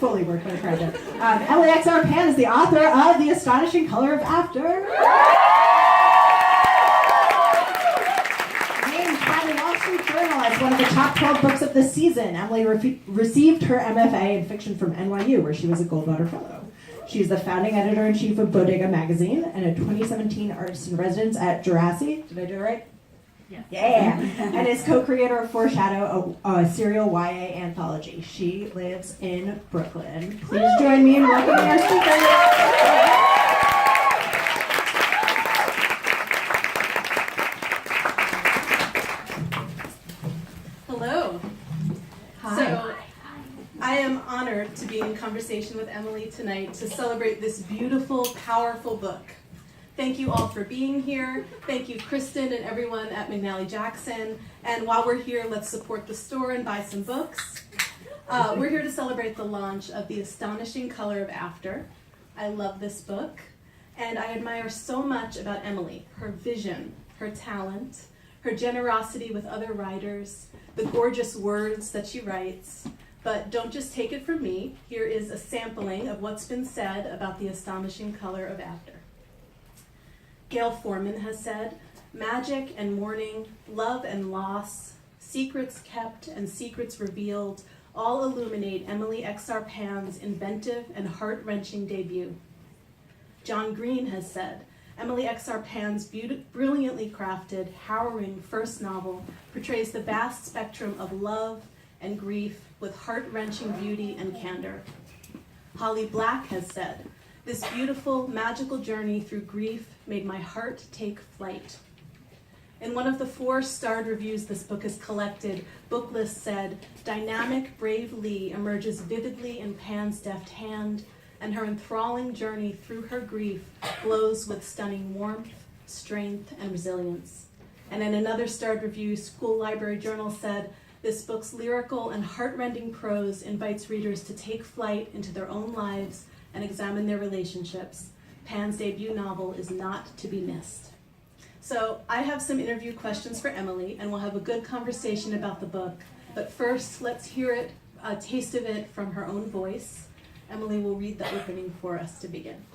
fully worked my crowd there. Emily X.R. Pan is the author of The Astonishing Color of After. Named by the Wall Street Journal as one of the top 12 books of the season, Emily received her MFA in fiction from NYU, where she was a Goldwater Fellow. She is the founding editor-in-chief of Bodega Magazine and a 2017 artist-in-residence at Jurassic. Did I do it right? Yes. Yeah. And is co-creator of Foreshadow, a serial YA anthology. She lives in Brooklyn. Please join me in welcoming our speaker. Hello. Hi. So, I am honored to be in conversation with Emily tonight to celebrate this beautiful, powerful book. Thank you all for being here. Thank you, Kristen and everyone at McNally Jackson. And while we're here, let's support the store and buy some books. We're here to celebrate the launch of The Astonishing Color of After. I love this book, and I admire so much about Emily, her vision, her talent, her generosity with other writers, the gorgeous words that she writes. But don't just take it from me. Here is a sampling of what's been said about The Astonishing Color of After. Gail Foreman has said, "Magic and mourning, love and loss, secrets kept and secrets revealed, all illuminate Emily X.R. Pan's inventive and heart-wrenching debut." John Green has said, "Emily X.R. Pan's brilliantly crafted, harrowing first novel portrays the vast spectrum of love and grief with heart-wrenching beauty and candor." Holly Black has said, "This beautiful, magical journey through grief made my heart take flight." In one of the 4-starred reviews this book has collected, Booklist said, "Dynamic, brave Lee emerges vividly in Pan's deft hand, and her enthralling journey through her grief glows with stunning warmth, strength, and resilience." And in another starred review, School Library Journal said, "This book's lyrical and heart-rending prose invites readers to take flight into their own lives and examine their relationships. Pan's debut novel is not to be missed." So I have some interview questions for Emily, and we'll have a good conversation about the book. But first, let's hear it, a taste of it from her own voice. Emily will read the opening for us to begin.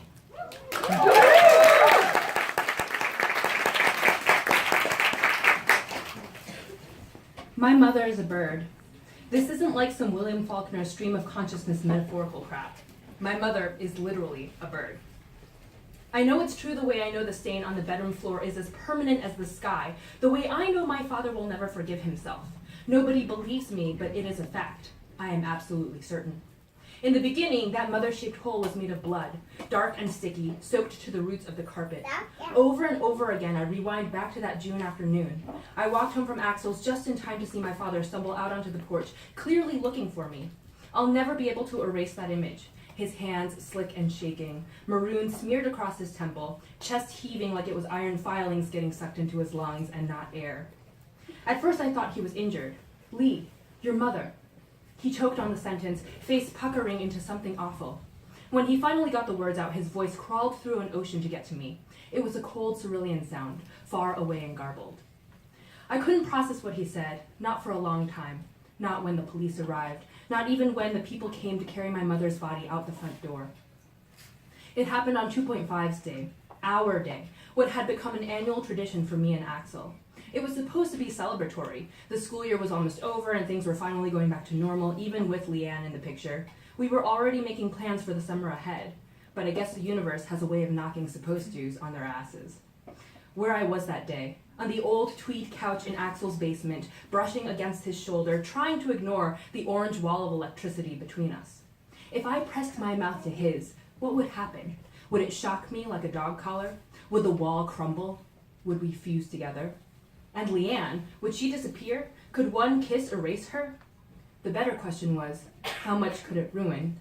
My mother is a bird. This isn't like some William Faulkner stream of consciousness metaphorical crap. My mother is literally a bird. I know it's true the way I know the stain on the bedroom floor is as permanent as the sky, the way I know my father will never forgive himself. Nobody believes me, but it is a fact. I am absolutely certain. In the beginning, that mother-shaped hole was made of blood, dark and sticky, soaked to the roots of the carpet. Over and over again, I rewind back to that June afternoon. I walked home from Axel's just in time to see my father stumble out onto the porch, clearly looking for me. I'll never be able to erase that image. His hands slick and shaking, maroon smeared across his temple, chest heaving like it was iron filings getting sucked into his lungs and not air. At first I thought he was injured. "Lee, your mother." He choked on the sentence, face puckering into something awful. When he finally got the words out, his voice crawled through an ocean to get to me. It was a cold cerulean sound, far away and garbled. I couldn't process what he said, not for a long time, not when the police arrived, not even when the people came to carry my mother's body out the front door. It happened on 2.5's day, our day, what had become an annual tradition for me and Axel. It was supposed to be celebratory. The school year was almost over and things were finally going back to normal, even with Leanne in the picture. We were already making plans for the summer ahead, but I guess the universe has a way of knocking supposed to's on their asses. Where I was that day, on the old tweed couch in Axel's basement, brushing against his shoulder, trying to ignore the orange wall of electricity between us. If I pressed my mouth to his, what would happen? Would it shock me like a dog collar? Would the wall crumble? Would we fuse together? And Leanne, would she disappear? Could one kiss erase her? The better question was, how much could it ruin?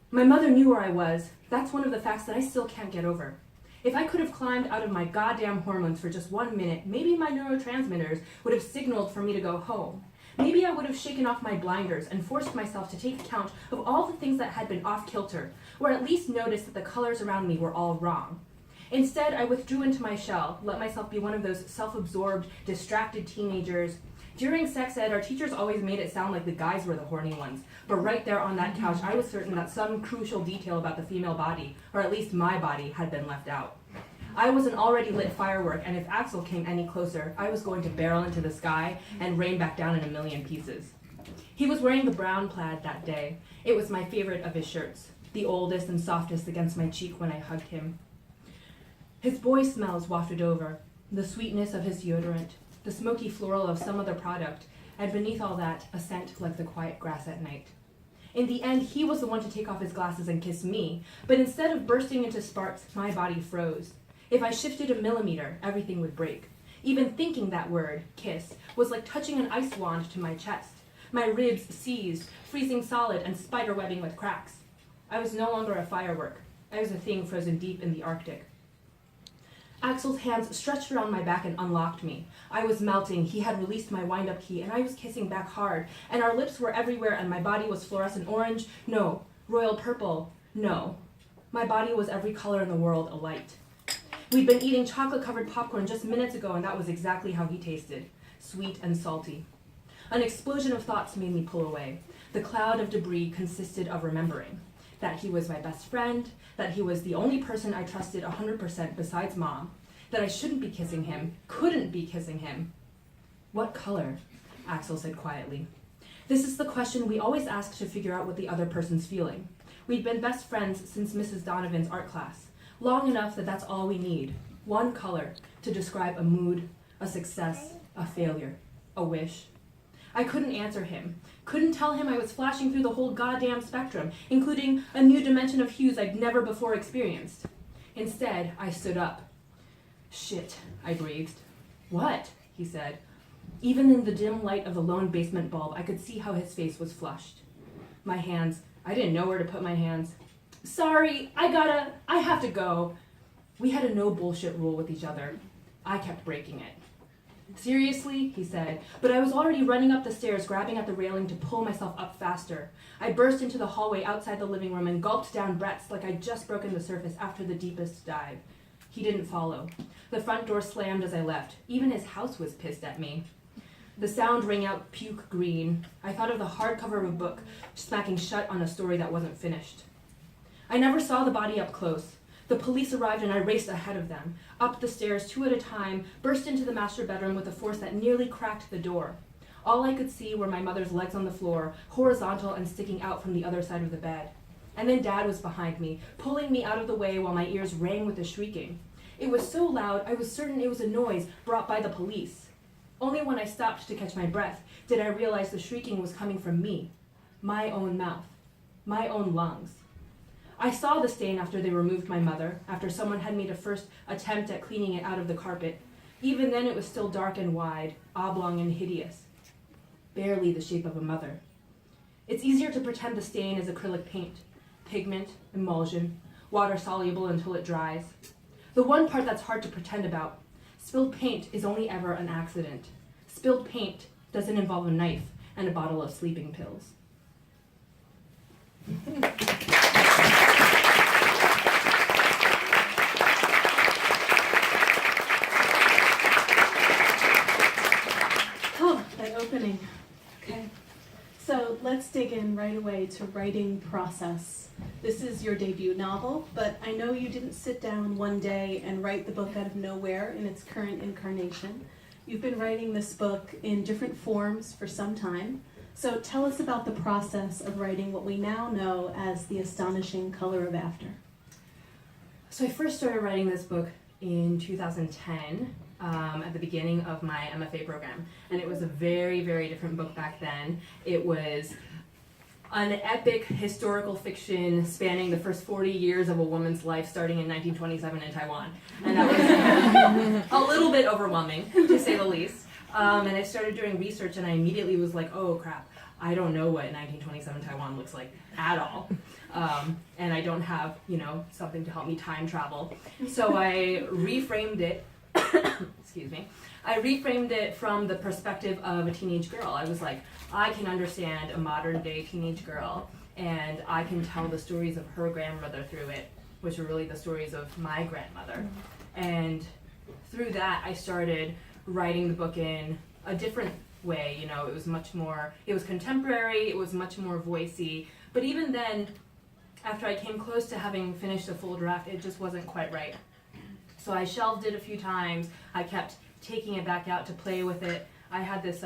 My mother knew where I was. That's one of the facts that I still can't get over. If I could have climbed out of my goddamn hormones for just 1 minute, maybe my neurotransmitters would have signaled for me to go home. Maybe I would have shaken off my blinders and forced myself to take account of all the things that had been off-kilter, or at least notice that the colors around me were all wrong. Instead, I withdrew into my shell, let myself be one of those self-absorbed, distracted teenagers, During sex ed, our teachers always made it sound like the guys were the horny ones. But right there on that couch, I was certain that some crucial detail about the female body, or at least my body, had been left out. I was an already lit firework, and if Axel came any closer, I was going to barrel into the sky and rain back down in a million pieces. He was wearing the brown plaid that day. It was my favorite of his shirts, the oldest and softest against my cheek when I hugged him. His boy smells wafted over, the sweetness of his deodorant, the smoky floral of some other product, and beneath all that, a scent like the quiet grass at night. In the end, he was the one to take off his glasses and kiss me, but instead of bursting into sparks, my body froze. If I shifted a millimeter, everything would break. Even thinking that word, kiss, was like touching an ice wand to my chest. My ribs seized, freezing solid and spiderwebbing with cracks. I was no longer a firework. I was a thing frozen deep in the Arctic. Axel's hands stretched around my back and unlocked me. I was melting, he had released my wind-up key, and I was kissing back hard, and our lips were everywhere, and my body was fluorescent orange, no. Royal purple, no. My body was every color in the world alight. We'd been eating chocolate-covered popcorn just minutes ago, and that was exactly how he tasted, sweet and salty. An explosion of thoughts made me pull away. The cloud of debris consisted of remembering that he was my best friend, that he was the only person I trusted 100% besides Mom, that I shouldn't be kissing him, couldn't be kissing him. What color? Axel said quietly. This is the question we always ask to figure out what the other person's feeling. We'd been best friends since Mrs. Donovan's art class, long enough that that's all we need. One color to describe a mood, a success, a failure, a wish. I couldn't answer him. Couldn't tell him I was flashing through the whole goddamn spectrum, including a new dimension of hues I'd never before experienced. Instead, I stood up. Shit, I breathed. What? He said. Even in the dim light of the lone basement bulb, I could see how his face was flushed. My hands, I didn't know where to put my hands. Sorry, I have to go. We had a no bullshit rule with each other. I kept breaking it. Seriously, he said, but I was already running up the stairs, grabbing at the railing to pull myself up faster. I burst into the hallway outside the living room and gulped down breaths like I'd just broken the surface after the deepest dive. He didn't follow. The front door slammed as I left. Even his house was pissed at me. The sound rang out puke green. I thought of the hardcover of a book smacking shut on a story that wasn't finished. I never saw the body up close. The police arrived and I raced ahead of them, up the stairs 2 at a time, burst into the master bedroom with a force that nearly cracked the door. All I could see were my mother's legs on the floor, horizontal and sticking out from the other side of the bed. And then Dad was behind me, pulling me out of the way while my ears rang with the shrieking. It was so loud, I was certain it was a noise brought by the police. Only when I stopped to catch my breath did I realize the shrieking was coming from me, my own mouth, my own lungs. I saw the stain after they removed my mother, after someone had made a first attempt at cleaning it out of the carpet. Even then it was still dark and wide, oblong and hideous. Barely the shape of a mother. It's easier to pretend the stain is acrylic paint, pigment, emulsion, water-soluble until it dries. The one part that's hard to pretend about, spilled paint is only ever an accident. Spilled paint doesn't involve a knife and a bottle of sleeping pills. Opening. Okay. So let's dig in right away to writing process. This is your debut novel, but I know you didn't sit down one day and write the book out of nowhere in its current incarnation. You've been writing this book in different forms for some time. So tell us about the process of writing what we now know as the Astonishing Color of After. So I first started writing this book in 2010. At the beginning of my MFA program. And it was a very, very different book back then. It was an epic historical fiction spanning the first 40 years of a woman's life starting in 1927 in Taiwan. And that was a little bit overwhelming, to say the least. And I started doing research and I immediately was like, oh crap, I don't know what 1927 Taiwan looks like at all. And I don't have, something to help me time travel. So I reframed it excuse me, I reframed it from the perspective of a teenage girl. I was like, I can understand a modern day teenage girl, and I can tell the stories of her grandmother through it, which are really the stories of my grandmother. And through that, I started writing the book in a different way. You know, it was contemporary, it was much more voicey. But even then, after I came close to having finished a full draft, it just wasn't quite right. So I shelved it a few times. I kept taking it back out to play with it. I had this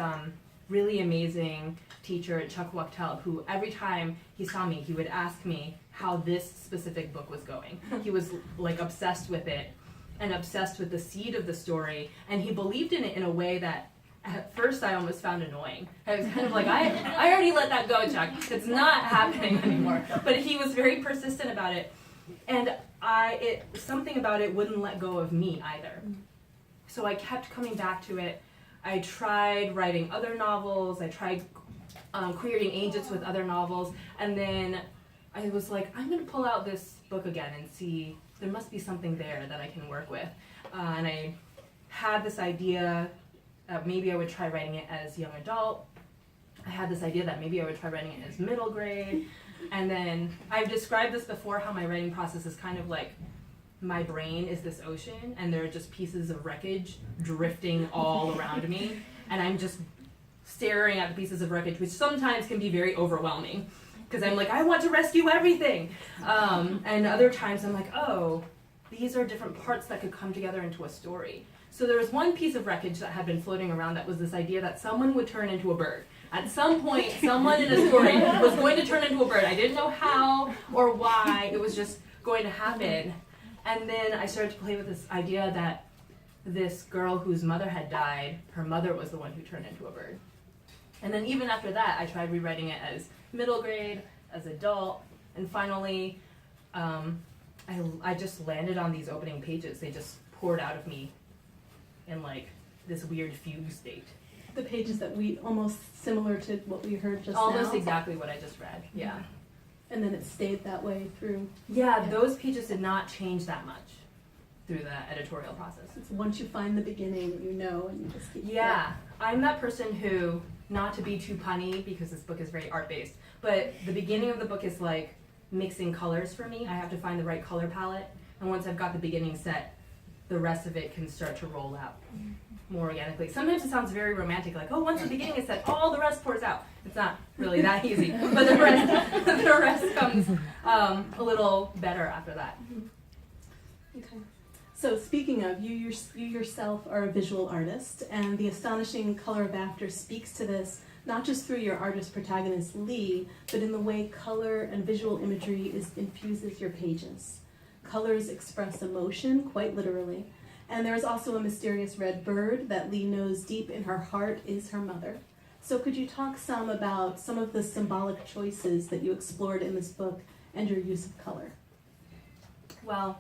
really amazing teacher at Chuck Wachtel who every time he saw me, he would ask me how this specific book was going. He was like obsessed with it and obsessed with the seed of the story, and he believed in it in a way that at first I almost found annoying. I was kind of like, I already let that go, Chuck. It's not happening anymore. But he was very persistent about it, and something about it wouldn't let go of me either. So I kept coming back to it. I tried writing other novels. I tried creating agents with other novels, and then I was like, I'm going to pull out this book again and see, there must be something there that I can work with. And I had this idea that maybe I would try writing it as young adult. I had this idea that maybe I would try writing it as middle grade. And then I've described this before, how my writing process is kind of like my brain is this ocean, and there are just pieces of wreckage drifting all around me. And I'm just staring at the pieces of wreckage, which sometimes can be very overwhelming. Because I'm like, I want to rescue everything. And other times I'm like, oh, these are different parts that could come together into a story. So there was one piece of wreckage that had been floating around that was this idea that someone would turn into a bird. At some point, someone in a story was going to turn into a bird. I didn't know how or why. It was just going to happen. And then I started to play with this idea that this girl whose mother had died, her mother was the one who turned into a bird. And then even after that, I tried rewriting it as middle grade, as adult, and finally, I just landed on these opening pages. They just poured out of me in like this weird fugue state. The pages that we, almost similar to what we heard just now. Almost exactly what I just read, yeah. And then it stayed that way through. Yeah, those pages did not change that much through the editorial process. It's once you find the beginning, you know, and you just keep Yeah, I'm that person who, not to be too punny because this book is very art-based, but the beginning of the book is like mixing colors for me. I have to find the right color palette, and once I've got the beginning set, the rest of it can start to roll out more organically. Sometimes it sounds very romantic, like, oh, once the beginning is set, all the rest pours out. It's not really that easy, but the rest comes a little better after that. Okay. So speaking of, you yourself are a visual artist, and the Astonishing Color of After speaks to this, not just through your artist protagonist, Lee, but in the way color and visual imagery infuses your pages. Colors express emotion, quite literally, and there is also a mysterious red bird that Lee knows deep in her heart is her mother. So could you talk some about some of the symbolic choices that you explored in this book and your use of color? Well,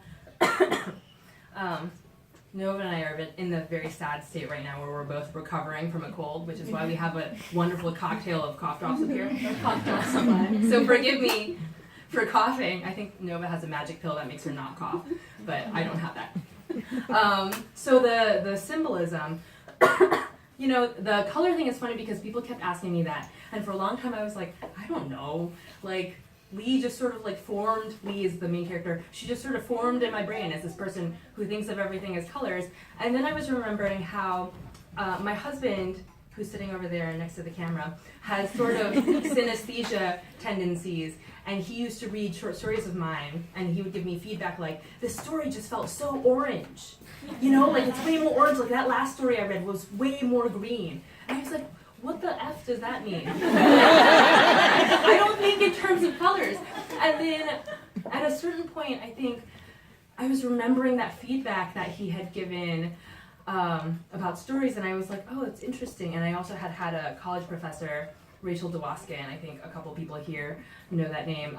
Nova and I are in the very sad state right now where we're both recovering from a cold, which is why we have a wonderful cocktail of cough drops up here. Cough drops supply. So forgive me for coughing. I think Nova has a magic pill that makes her not cough, but I don't have that. So the symbolism, you know, the color thing is funny because people kept asking me that, and for a long time I was like, I don't know, like, Lee just sort of like formed, Lee is the main character, she just sort of formed in my brain as this person who thinks of everything as colors. And then I was remembering how my husband, who's sitting over there next to the camera, has sort of synesthesia tendencies, and he used to read short stories of mine, and he would give me feedback like, this story just felt so orange. You know, like it's way more orange, like that last story I read was way more green. And I was like, what the F does that mean? I don't think in terms of colors. And then at a certain point, I think I was remembering that feedback that he had given about stories, and I was like, oh, it's interesting. And I also had a college professor, Rachel DeWaska, and I think a couple people here know that name.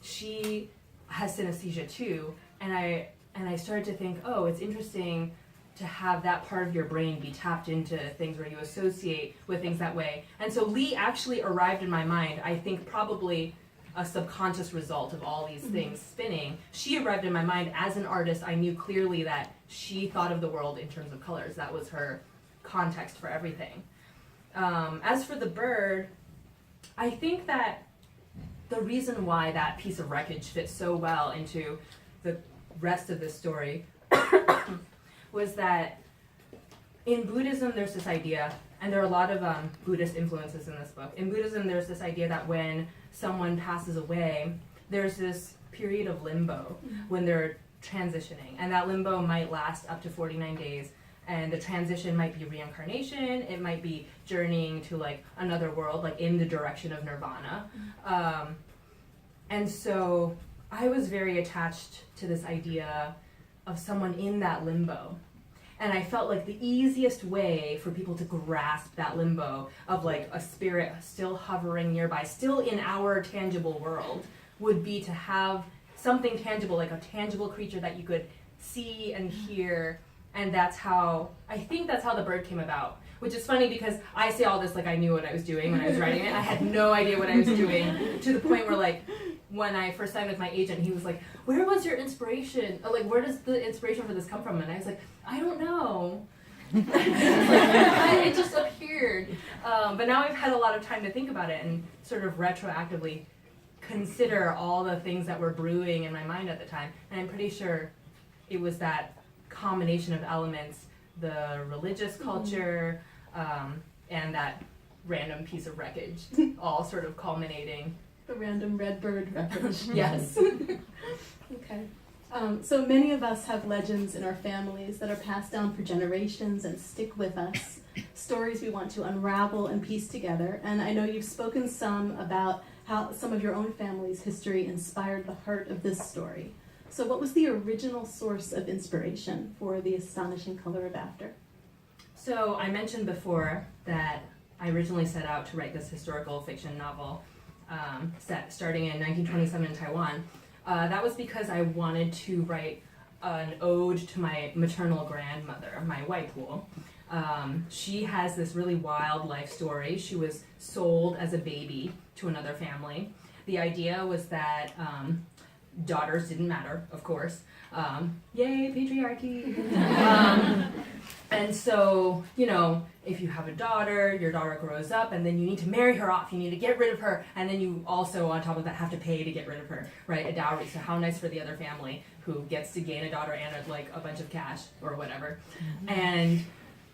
She has synesthesia too, and I started to think, oh, it's interesting to have that part of your brain be tapped into things where you associate with things that way. And so Lee actually arrived in my mind, I think probably a subconscious result of all these things spinning. She arrived in my mind as an artist. I knew clearly that she thought of the world in terms of colors. That was her context for everything. As for the bird, I think that the reason why that piece of wreckage fits so well into the rest of this story was that in Buddhism there's this idea, And there are a lot of Buddhist influences in this book. In Buddhism, there's this idea that when someone passes away, there's this period of limbo when they're transitioning. And that limbo might last up to 49 days. And the transition might be reincarnation. It might be journeying to like another world, like in the direction of nirvana. And so I was very attached to this idea of someone in that limbo. And I felt like the easiest way for people to grasp that limbo of like a spirit still hovering nearby, still in our tangible world, would be to have something tangible, like a tangible creature that you could see and hear. And I think that's how the bird came about. Which is funny because I say all this like I knew what I was doing when I was writing it. I had no idea what I was doing, to the point where like when I first signed with my agent, he was like, where was your inspiration? Like, where does the inspiration for this come from? And I was like, I don't know. It just appeared. But now I've had a lot of time to think about it and sort of retroactively consider all the things that were brewing in my mind at the time. And I'm pretty sure it was that combination of elements, the religious culture, and that random piece of wreckage, all sort of culminating. The random red bird wreckage. Yes. Okay. So many of us have legends in our families that are passed down for generations and stick with us, stories we want to unravel and piece together. And I know you've spoken some about how some of your own family's history inspired the heart of this story. So what was the original source of inspiration for The Astonishing Color of After? So I mentioned before that I originally set out to write this historical fiction novel set starting in 1927 in Taiwan. That was because I wanted to write an ode to my maternal grandmother, my Waipo. She has this really wild life story. She was sold as a baby to another family. The idea was that daughters didn't matter, of course. Yay, patriarchy! And so, if you have a daughter, your daughter grows up, and then you need to marry her off, you need to get rid of her, and then you also, on top of that, have to pay to get rid of her, right? A dowry. So how nice for the other family who gets to gain a daughter and a bunch of cash or whatever. Mm-hmm. And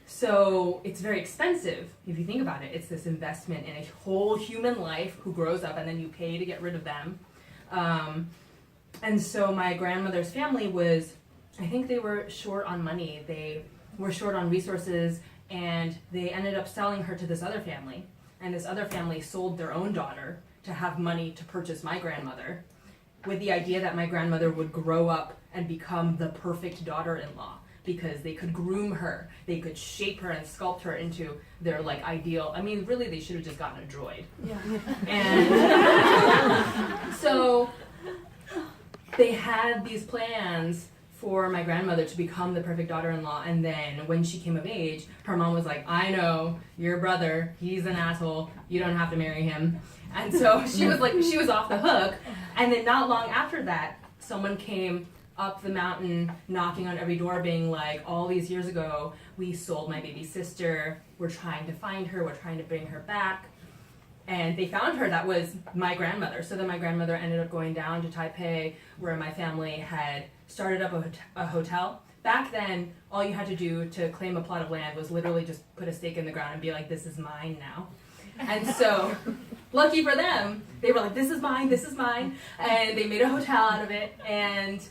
so it's very expensive, if you think about it. It's this investment in a whole human life who grows up, and then you pay to get rid of them. And so my grandmother's family I think they were short on money. They were short on resources, and they ended up selling her to this other family. And this other family sold their own daughter to have money to purchase my grandmother, with the idea that my grandmother would grow up and become the perfect daughter-in-law, because they could groom her, they could shape her and sculpt her into their ideal. I mean, really, they should have just gotten a droid. Yeah. And so they had these plans for my grandmother to become the perfect daughter-in-law, and then when she came of age, her mom was like, I know, your brother, he's an asshole, you don't have to marry him. And so she was off the hook. And then not long after that, someone came up the mountain, knocking on every door, being like, all these years ago, we sold my baby sister, we're trying to find her, we're trying to bring her back. And they found her. That was my grandmother. So then my grandmother ended up going down to Taipei, where my family had started up a hotel. Back then, all you had to do to claim a plot of land was literally just put a stake in the ground and be like, this is mine now. And so, lucky for them, they were like, this is mine, and they made a hotel out of it, and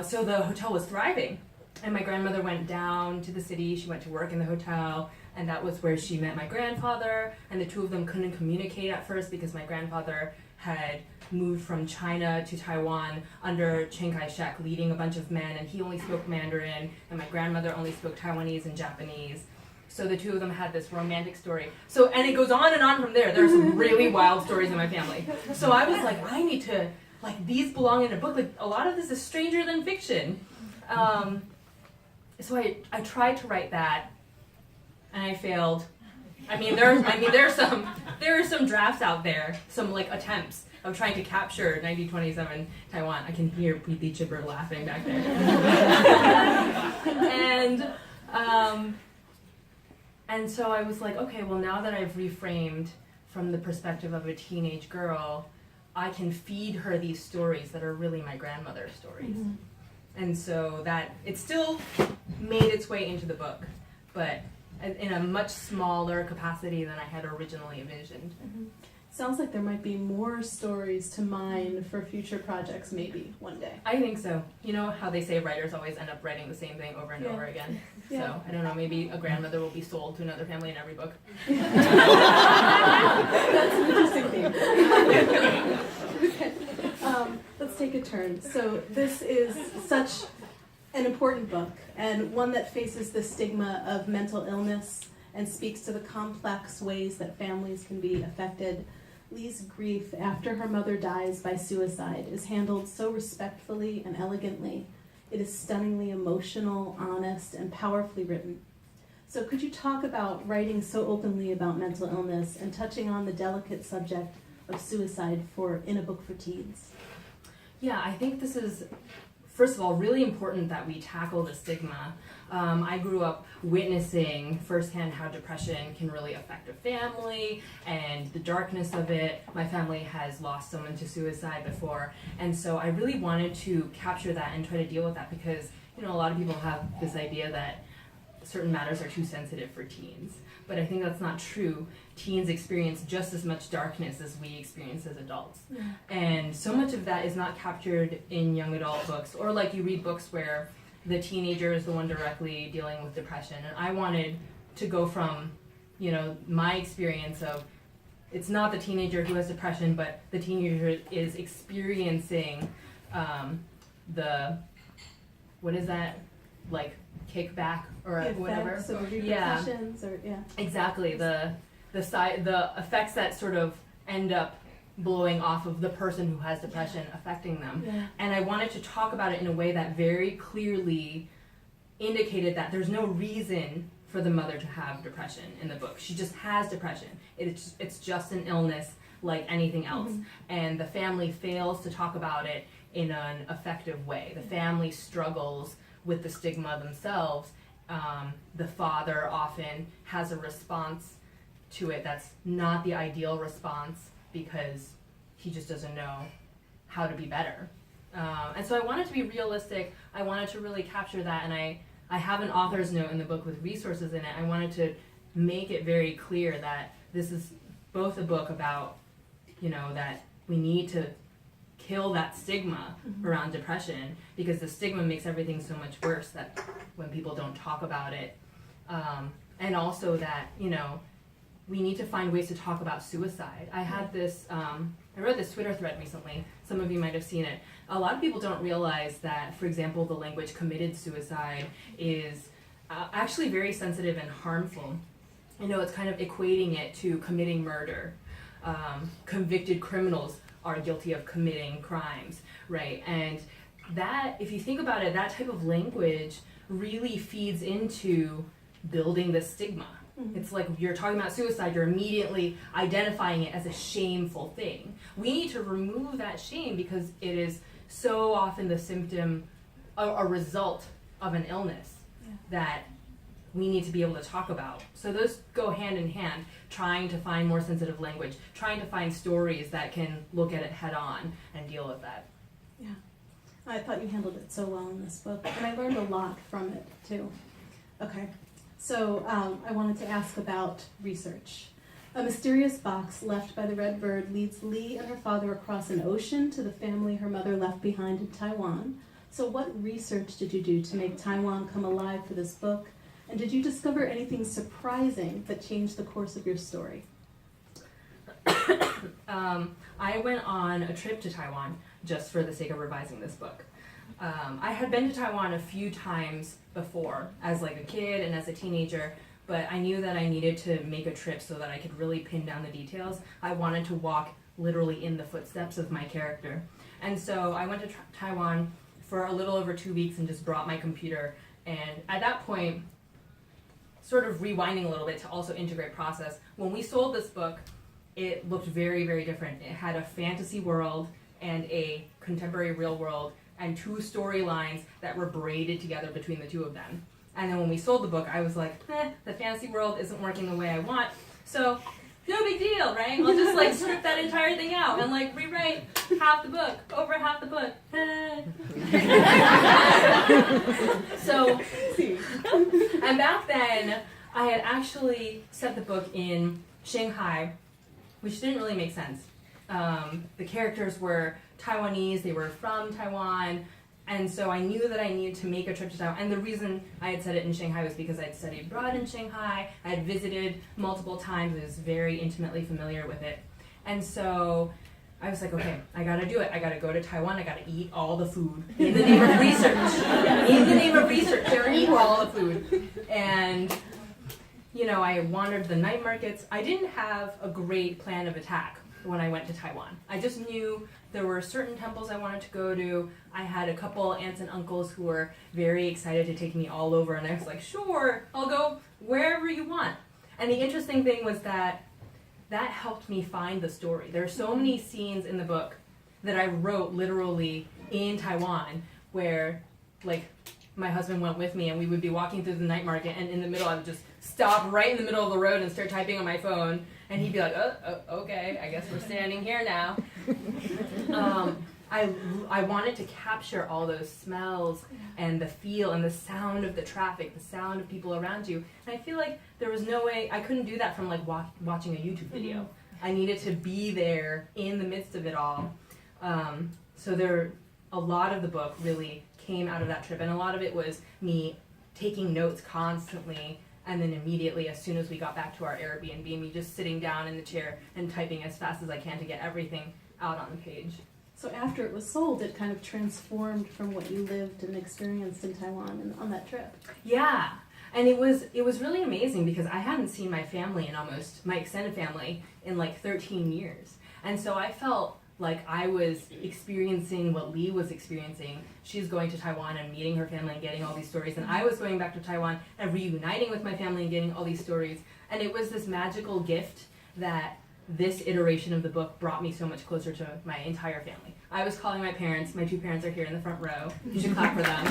so the hotel was thriving. And my grandmother went down to the city, she went to work in the hotel, and that was where she met my grandfather, and the two of them couldn't communicate at first because my grandfather had moved from China to Taiwan under Chiang Kai-shek, leading a bunch of men, and he only spoke Mandarin, and my grandmother only spoke Taiwanese and Japanese. So the two of them had this romantic story. So, and it goes on and on from there. There are some really wild stories in my family. So I was like, I need to, these belong in a book. A lot of this is stranger than fiction. So I tried to write that, and I failed. There are some drafts out there, some attempts of trying to capture 1927 Taiwan. I can hear Preeti Chipper laughing back there. And so I was like, okay, well, now that I've reframed from the perspective of a teenage girl, I can feed her these stories that are really my grandmother's stories. Mm-hmm. And so that it still made its way into the book, but in a much smaller capacity than I had originally envisioned. Sounds like there might be more stories to mine for future projects, maybe one day. I think so. You know how they say writers always end up writing the same thing over and over again? Yeah. So, I don't know, maybe a grandmother will be sold to another family in every book. That's an interesting theme. Okay. Let's take a turn. So this is such an important book, and one that faces the stigma of mental illness and speaks to the complex ways that families can be affected. Lee's grief after her mother dies by suicide is handled so respectfully and elegantly. It is stunningly emotional, honest, and powerfully written. So could you talk about writing so openly about mental illness and touching on the delicate subject of suicide in a book for teens? Yeah, I think this is, first of all, really important that we tackle the stigma. I grew up witnessing firsthand how depression can really affect a family and the darkness of it. My family has lost someone to suicide before, and so I really wanted to capture that and try to deal with that because, you know, a lot of people have this idea that certain matters are too sensitive for teens, but I think that's not true. Teens experience just as much darkness as we experience as adults. Yeah. And so much of that is not captured in young adult books, or like you read books where the teenager is the one directly dealing with depression. And I wanted to go from, you know, my experience of it's not the teenager who has depression, but the teenager is experiencing what is that, like kickback or The whatever. effects or Yeah. repercussions or Exactly, the effects that sort of end up blowing off of the person who has depression, affecting them. Yeah. And I wanted to talk about it in a way that very clearly indicated that there's no reason for the mother to have depression in the book. She just has depression. It's just an illness like anything else. And the family fails to talk about it in an effective way. The family struggles with the stigma themselves. The father often has a response to it that's not the ideal response because he just doesn't know how to be better. And so I wanted to be realistic. I wanted to really capture that, and I have an author's note in the book with resources in it. I wanted to make it very clear that this is both a book about, you know, that we need to kill that stigma around depression because the stigma makes everything so much worse that when people don't talk about it. And also that, you know, we need to find ways to talk about suicide. I had this, I read this Twitter thread recently. Some of you might have seen it. A lot of people don't realize that, for example, the language committed suicide is actually very sensitive and harmful. You know, it's kind of equating it to committing murder. Convicted criminals are guilty of committing crimes, right? And that, if you think about it, that type of language really feeds into building the stigma. It's like you're talking about suicide, you're immediately identifying it as a shameful thing. We need to remove that shame because it is so often the symptom, a result of an illness that we need to be able to talk about. So those go hand in hand, trying to find more sensitive language, trying to find stories that can look at it head on and deal with that. Yeah. I thought you handled it so well in this book, and I learned a lot from it too. Okay. So I wanted to ask about research. A mysterious box left by the red bird leads Lee and her father across an ocean to the family her mother left behind in Taiwan. So what research did you do to make Taiwan come alive for this book? And did you discover anything surprising that changed the course of your story? I went on a trip to Taiwan just for the sake of revising this book. I had been to Taiwan a few times before, as like a kid and as a teenager, but I knew that I needed to make a trip so that I could really pin down the details. I wanted to walk literally in the footsteps of my character. And so I went to Taiwan for a little over 2 weeks and just brought my computer. And at that point, sort of rewinding a little bit to also integrate process, when we sold this book, it looked very, very different. It had a fantasy world and a contemporary real world and two storylines that were braided together between the two of them. And then when we sold the book, I was like, the fantasy world isn't working the way I want, so no big deal, right? I'll just like strip that entire thing out and like rewrite half the book, over half the book. So, and back then, I had actually set the book in Shanghai, which didn't really make sense. The characters were Taiwanese, they were from Taiwan, and so I knew that I needed to make a trip to Taiwan. And the reason I had set it in Shanghai was because I'd studied abroad in Shanghai, I had visited multiple times, I was very intimately familiar with it. And so I was like, okay, I gotta do it. I gotta go to Taiwan, I gotta eat all the food. In the name of research. In the name of research, I gotta eat all the food. And I wandered the night markets. I didn't have a great plan of attack when I went to Taiwan. I just knew there were certain temples I wanted to go to. I had a couple aunts and uncles who were very excited to take me all over, and I was like, sure, I'll go wherever you want. And the interesting thing was that helped me find the story. There are so many scenes in the book that I wrote literally in Taiwan where, my husband went with me and we would be walking through the night market, and in the middle I would just stop right in the middle of the road and start typing on my phone, and he'd be like, oh okay, I guess we're standing here now. I wanted to capture all those smells and the feel and the sound of the traffic, the sound of people around you, and I feel like there was no way, I couldn't do that from watching a YouTube video. I needed to be there in the midst of it all. So a lot of the book really came out of that trip, and a lot of it was me taking notes constantly, and then immediately, as soon as we got back to our Airbnb, me just sitting down in the chair and typing as fast as I can to get everything out on the page. So after it was sold, it kind of transformed from what you lived and experienced in Taiwan and on that trip. Yeah, and it was really amazing because I hadn't seen my family my extended family in 13 years. And so I felt like I was experiencing what Lee was experiencing. She's going to Taiwan and meeting her family and getting all these stories, and I was going back to Taiwan and reuniting with my family and getting all these stories. And it was this magical gift that this iteration of the book brought me so much closer to my entire family. I was calling my parents. My two parents are here in the front row. You should clap for them.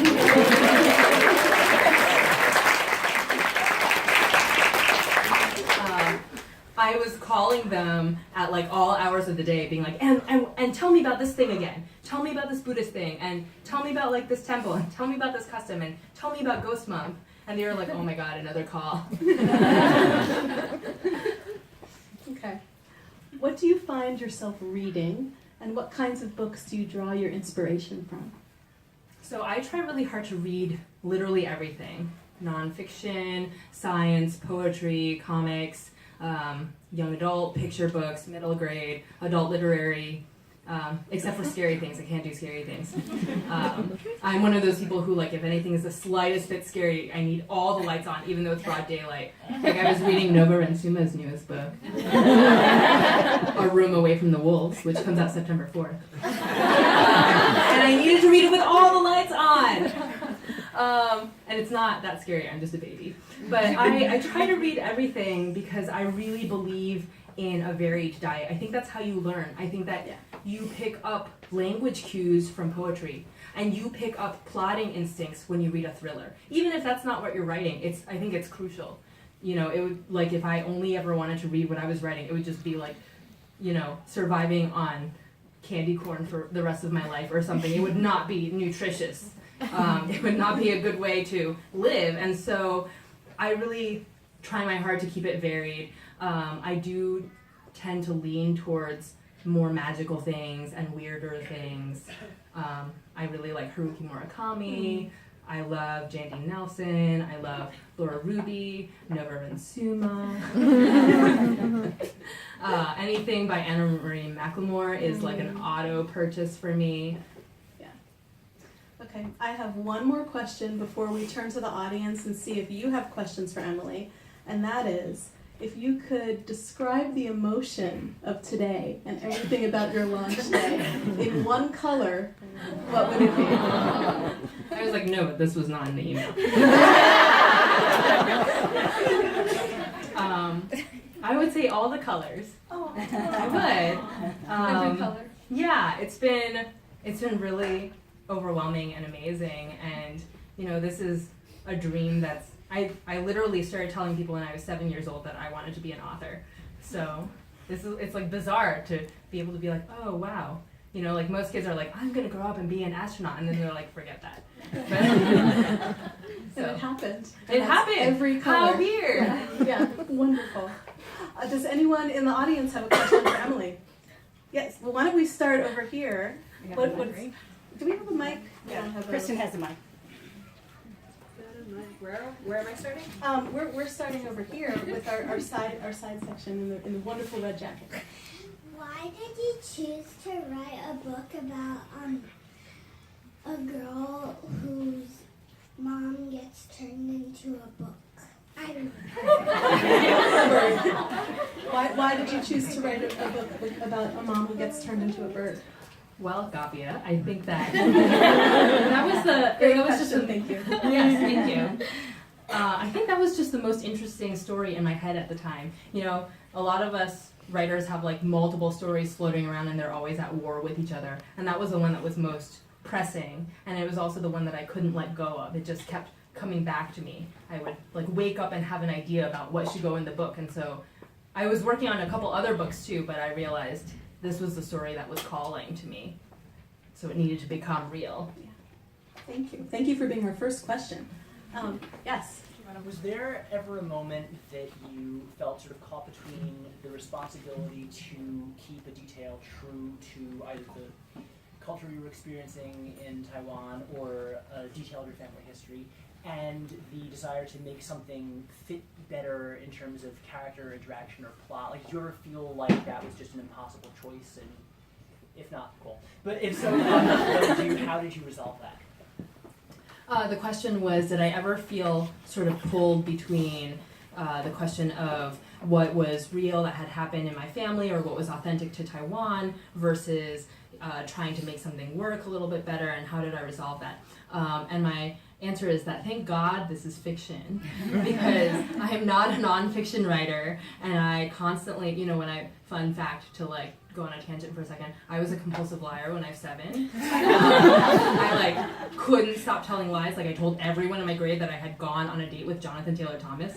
I was calling them at all hours of the day, being like, and tell me about this thing again. Tell me about this Buddhist thing, and tell me about this temple, and tell me about this custom, and tell me about Ghost Month. And they were like, oh my god, another call. Okay. What do you find yourself reading, and what kinds of books do you draw your inspiration from? So I try really hard to read literally everything. Nonfiction, science, poetry, comics, young adult, picture books, middle grade, adult literary, except for scary things. I can't do scary things. I'm one of those people who, if anything is the slightest bit scary, I need all the lights on, even though it's broad daylight. I was reading Nova Rensuma's newest book, A Room Away from the Wolves, which comes out September 4th. And I needed to read it with all the lights on. And it's not that scary, I'm just a baby. But I try to read everything because I really believe in a varied diet. I think that's how you learn. I think that you pick up language cues from poetry, and you pick up plotting instincts when you read a thriller. Even if that's not what you're writing, I think it's crucial. It would, if I only ever wanted to read what I was writing, it would just be surviving on candy corn for the rest of my life or something. It would not be nutritious. It would not be a good way to live. And so I really try my hard to keep it varied. I do tend to lean towards more magical things and weirder things. I really like Haruki Murakami. I love Jandy Nelson. I love Laura Ruby, Nova Rensuma. Anything by Anna Marie McLemore is an auto purchase for me. Okay, I have one more question before we turn to the audience and see if you have questions for Emily, and that is, if you could describe the emotion of today and everything about your launch day in one color, what would it be? I was like, no, this was not in the email. I would say all the colors. Oh, I would. every color. Yeah, it's been really overwhelming and amazing, and this is a dream that's I literally started telling people when I was 7 years old that I wanted to be an author. So it's bizarre to be able to be like, oh wow, most kids are like, I'm gonna grow up and be an astronaut, and then they're like, forget that. And it happened. It happened. Every color. How weird. Yeah, wonderful. Does anyone in the audience have a question for Emily? Yes. Well, why don't we start over here? Do we have a mic? We don't have Kristen has a mic. Where am I starting? We're starting over here with our side section in the wonderful red jacket. Why did you choose to write a book about a girl whose mom gets turned into a book? I don't know. Why did you choose to write a book about a mom who gets turned into a bird? Well, Gavia, I think that that was just a, Thank you. yes, thank you. I think that was just the most interesting story in my head at the time. You know, a lot of us writers have like multiple stories floating around and they're always at war with each other. And that was the one that was most pressing. And it was also the one that I couldn't let go of. It just kept coming back to me. I would like wake up and have an idea about what should go in the book. And so I was working on a couple other books too, but I realized this was the story that was calling to me. So it needed to become real. Thank you. Thank you for being our first question. Yes. Was there ever a moment that you felt sort of caught between the responsibility to keep a detail true to either the culture you were experiencing in Taiwan or a detail of your family history, and the desire to make something fit better in terms of character, interaction, or plot? Like, did you ever feel like that was just an impossible choice? And if not, cool. But if so, how did you resolve that? The question was, did I ever feel sort of pulled between the question of what was real that had happened in my family or what was authentic to Taiwan versus trying to make something work a little bit better, and how did I resolve that? And my answer is that thank God this is fiction, because I am not a nonfiction writer, and I constantly, you know, fun fact to like go on a tangent for a second, I was a compulsive liar when I was 7. I like couldn't stop telling lies. Like I told everyone in my grade that I had gone on a date with Jonathan Taylor Thomas.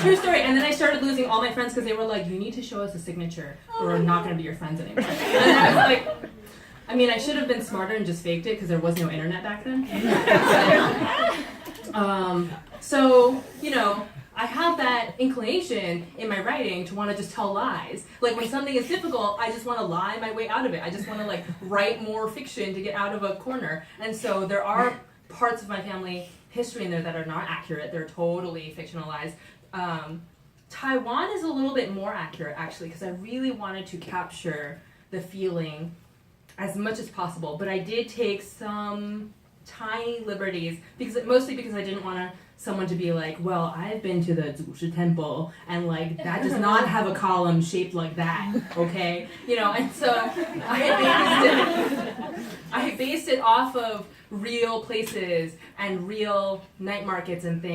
True story. And then I started losing all my friends because they were like, you need to show us a signature or we're not going to be your friends anymore. And I was like, I mean, I should have been smarter and just faked it because there was no internet back then. So, you know, I have that inclination in my writing to want to just tell lies. Like when something is difficult, I just want to lie my way out of it. I just want to like write more fiction to get out of a corner. And so there are parts of my family history in there that are not accurate. They're totally fictionalized. Taiwan is a little bit more accurate actually, because I really wanted to capture the feeling as much as possible. But I did take some tiny liberties, mostly because I didn't want someone to be like, well, I've been to the Zushi temple, and like that does not have a column shaped like that, okay? You know, and so I based it off of real places and real night markets and things.